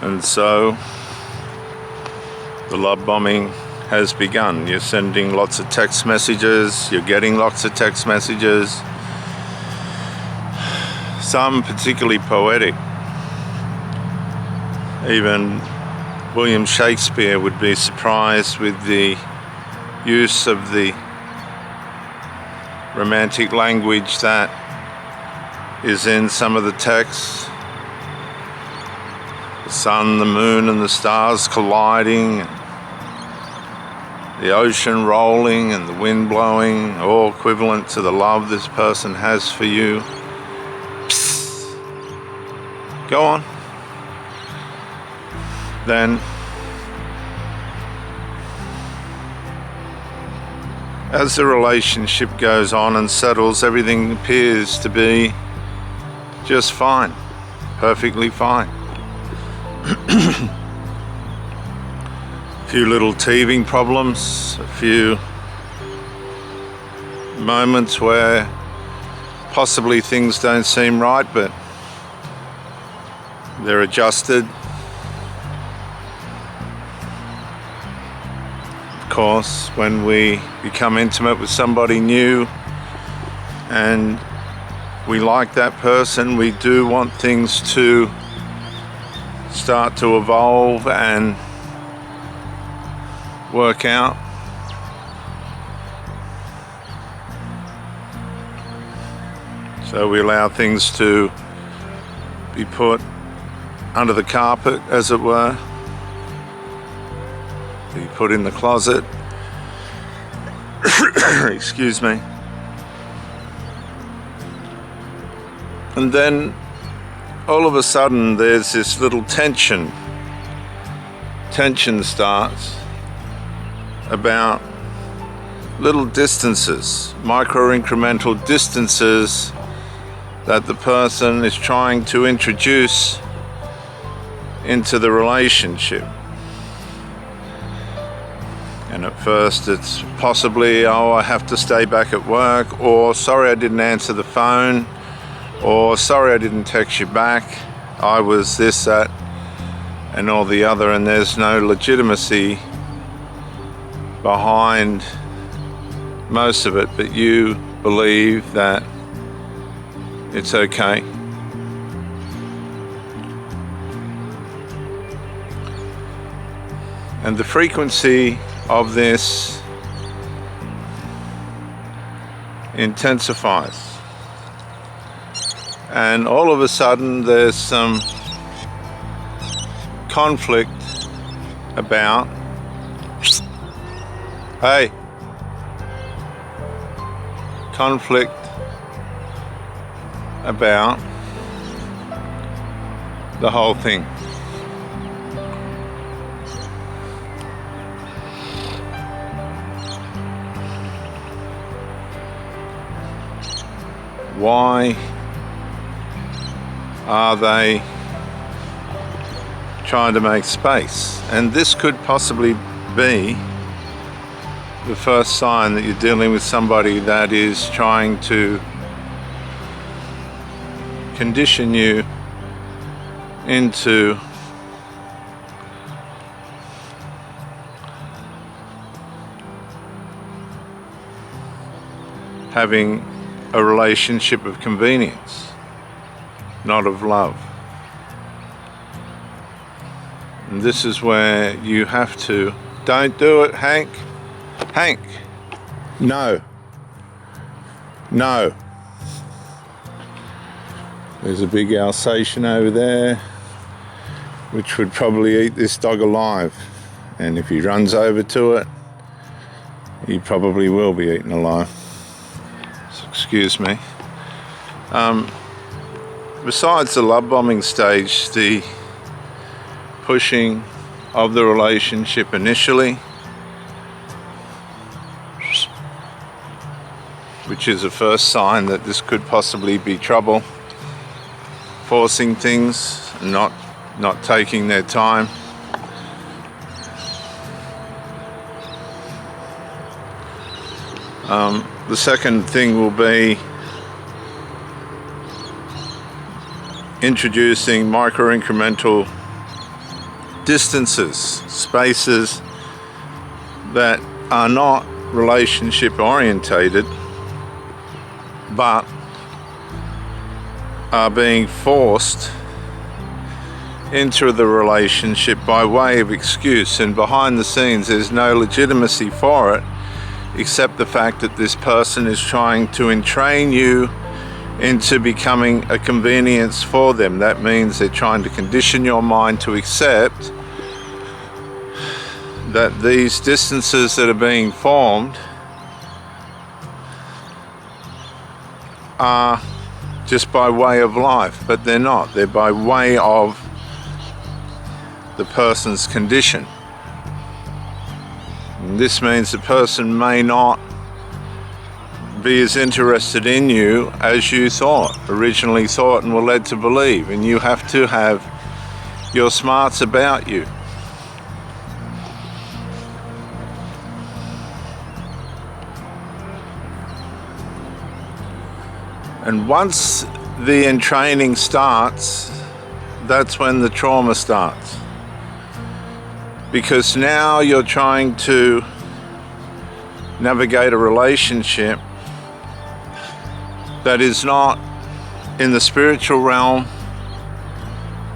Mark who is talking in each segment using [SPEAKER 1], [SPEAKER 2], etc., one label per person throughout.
[SPEAKER 1] And so the love bombing has begun. You're sending lots of text messages, you're getting lots of text messages, some particularly poetic. Even William Shakespeare would be surprised with the use of the romantic language that is in some of the texts. The sun, the moon, and the stars colliding, and the ocean rolling, and the wind blowing, all equivalent to the love this person has for you. Psst. Go on. Then, as the relationship goes on and settles, everything appears to be just fine, perfectly fine. A few little teething problems, a few moments where possibly things don't seem right, but they're adjusted. Of course, when we become intimate with somebody new and we like that person, we do want things to start to evolve and work out. So we allow things to be put under the carpet, as it were, be put in the closet. Excuse me. And then all of a sudden there's this little tension. Tension starts about little distances, micro-incremental distances that the person is trying to introduce into the relationship. And at first it's possibly, oh, I have to stay back at work, or sorry I didn't answer the phone, or sorry I didn't text you back, I was this, that, and all the other, and there's no legitimacy behind most of it, but you believe that it's okay. And the frequency of this intensifies. And all of a sudden there's some conflict about, hey, conflict about the whole thing. Why are they trying to make space? And this could possibly be the first sign that you're dealing with somebody that is trying to condition you into having a relationship of convenience, not of love. And this is where you have to, don't do it, Hank. Hank, no. No. There's a big Alsatian over there, which would probably eat this dog alive. And if he runs over to it, he probably will be eaten alive. So, excuse me. Besides the love bombing stage, the pushing of the relationship initially, which is a first sign that this could possibly be trouble, forcing things, not taking their time. The second thing will be introducing micro-incremental distances, spaces that are not relationship orientated, but are being forced into the relationship by way of excuse, and behind the scenes there's no legitimacy for it except the fact that this person is trying to entrain you into becoming a convenience for them. That means they're trying to condition your mind to accept that these distances that are being formed are just by way of life, but they're not. They're by way of the person's condition. And this means the person may not be as interested in you as you originally thought and were led to believe, and you have to have your smarts about you. And once the entraining starts, that's when the trauma starts. Because now you're trying to navigate a relationship that is not in the spiritual realm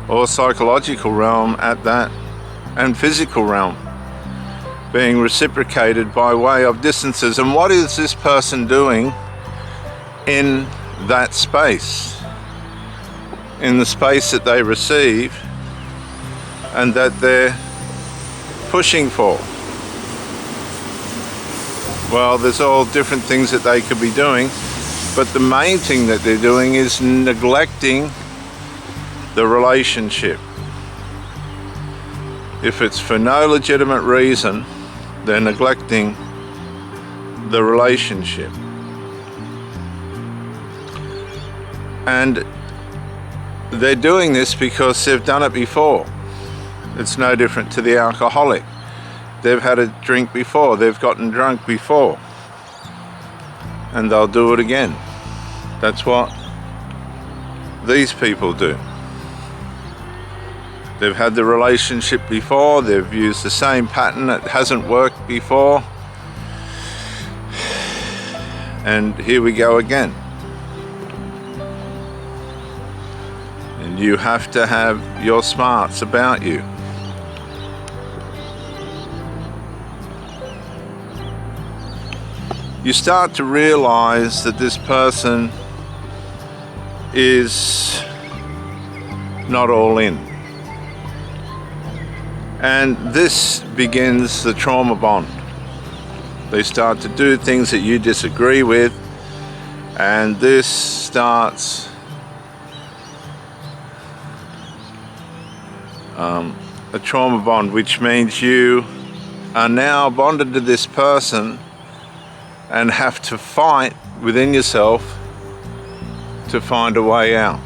[SPEAKER 1] or psychological realm at that, and physical realm, being reciprocated by way of distances. And what is this person doing in that space, in the space that they receive and that they're pushing for? Well, there's all different things that they could be doing, but the main thing that they're doing is neglecting the relationship. If it's for no legitimate reason, they're neglecting the relationship. And they're doing this because they've done it before. It's no different to the alcoholic. They've had a drink before, they've gotten drunk before, and they'll do it again. That's what these people do. They've had the relationship before, they've used the same pattern that hasn't worked before, and here we go again. And you have to have your smarts about you. You start to realize that this person is not all in. And this begins the trauma bond. They start to do things that you disagree with, and this starts a trauma bond, which means you are now bonded to this person and have to fight within yourself to find a way out.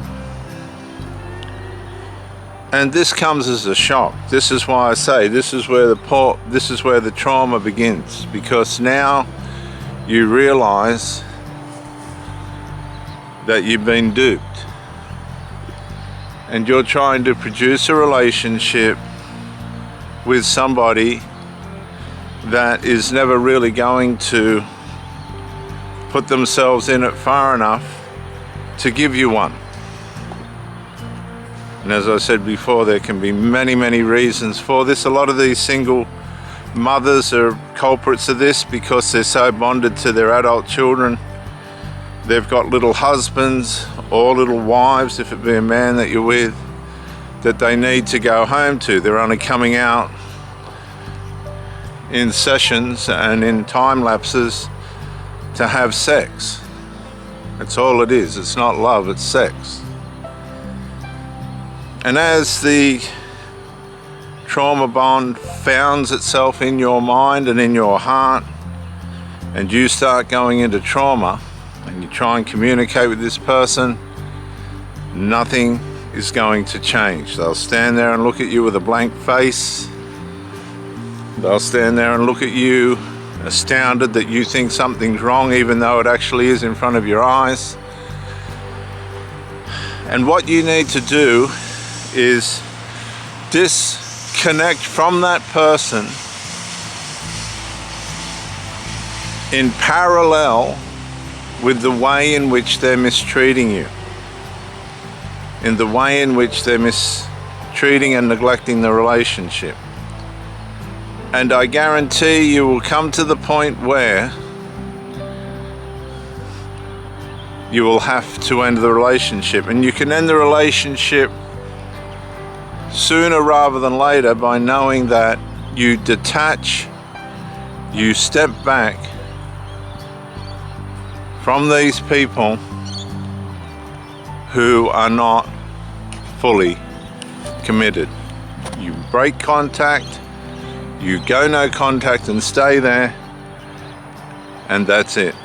[SPEAKER 1] And this comes as a shock. This is why I say this is where the trauma begins, because now you realize that you've been duped, and you're trying to produce a relationship with somebody that is never really going to put themselves in it far enough to give you one. And as I said before, there can be many, many reasons for this. A lot of these single mothers are culprits of this because they're so bonded to their adult children. They've got little husbands or little wives, if it be a man that you're with, that they need to go home to. They're only coming out in sessions and in time lapses to have sex. That's all it is. It's not love, it's sex. And as the trauma bond founds itself in your mind and in your heart, and you start going into trauma, and you try and communicate with this person, nothing is going to change. They'll stand there and look at you with a blank face. They'll stand there and look at you astounded that you think something's wrong, even though it actually is in front of your eyes. And what you need to do is disconnect from that person in parallel with the way in which they're mistreating you, in the way in which they're mistreating and neglecting the relationship. And I guarantee you will come to the point where you will have to end the relationship. And you can end the relationship sooner rather than later by knowing that you detach, you step back from these people who are not fully committed. You break contact, you go no contact and stay there, and that's it.